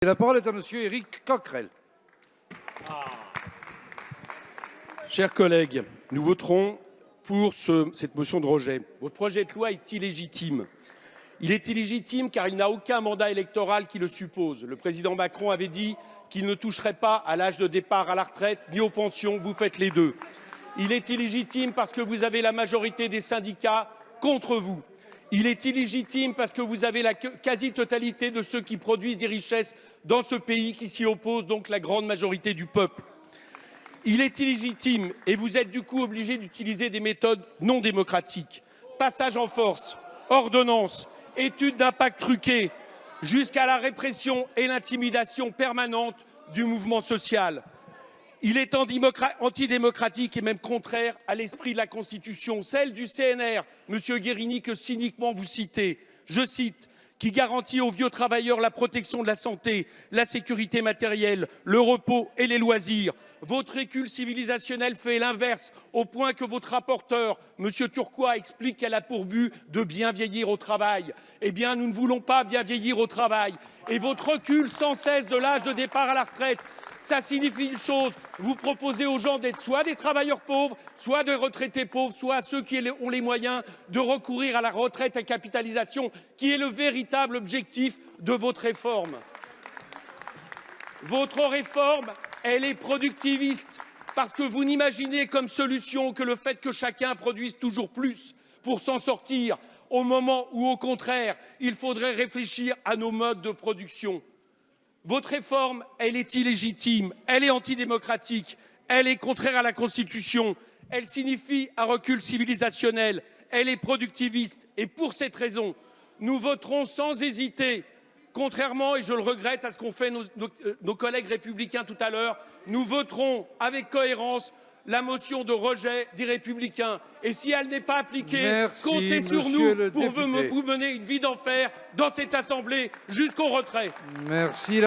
Et la parole est à Monsieur Éric Coquerel. Chers collègues, nous voterons pour cette motion de rejet. Votre projet de loi est illégitime. Il est illégitime car il n'a aucun mandat électoral qui le suppose. Le président Macron avait dit qu'il ne toucherait pas à l'âge de départ à la retraite ni aux pensions. Vous faites les deux. Il est illégitime parce que vous avez la majorité des syndicats contre vous. Il est illégitime parce que vous avez la quasi-totalité de ceux qui produisent des richesses dans ce pays qui s'y opposent, donc la grande majorité du peuple. Il est illégitime et vous êtes du coup obligé d'utiliser des méthodes non démocratiques. Passage en force, ordonnance, études d'impact truquées, jusqu'à la répression et l'intimidation permanente du mouvement social. Il est antidémocratique et même contraire à l'esprit de la Constitution, celle du CNR, Monsieur Guérini, que cyniquement vous citez. Je cite, qui garantit aux vieux travailleurs la protection de la santé, la sécurité matérielle, le repos et les loisirs. Votre recul civilisationnel fait l'inverse, au point que votre rapporteur, Monsieur Turquois, explique qu'elle a pour but de bien vieillir au travail. Eh bien, nous ne voulons pas bien vieillir au travail. Et votre recul sans cesse de l'âge de départ à la retraite, ça signifie une chose, vous proposez aux gens d'être soit des travailleurs pauvres, soit des retraités pauvres, soit ceux qui ont les moyens de recourir à la retraite à capitalisation, qui est le véritable objectif de votre réforme. Votre réforme, elle est productiviste, parce que vous n'imaginez comme solution que le fait que chacun produise toujours plus pour s'en sortir, au moment où, au contraire, il faudrait réfléchir à nos modes de production. Votre réforme, elle est illégitime, elle est antidémocratique, elle est contraire à la Constitution, elle signifie un recul civilisationnel, elle est productiviste. Et pour cette raison, nous voterons sans hésiter, contrairement, et je le regrette, à ce qu'ont fait nos collègues républicains tout à l'heure, nous voterons avec cohérence la motion de rejet des Républicains. Et si elle n'est pas appliquée, comptez sur nous pour vous mener une vie d'enfer dans cette Assemblée jusqu'au retrait. Merci.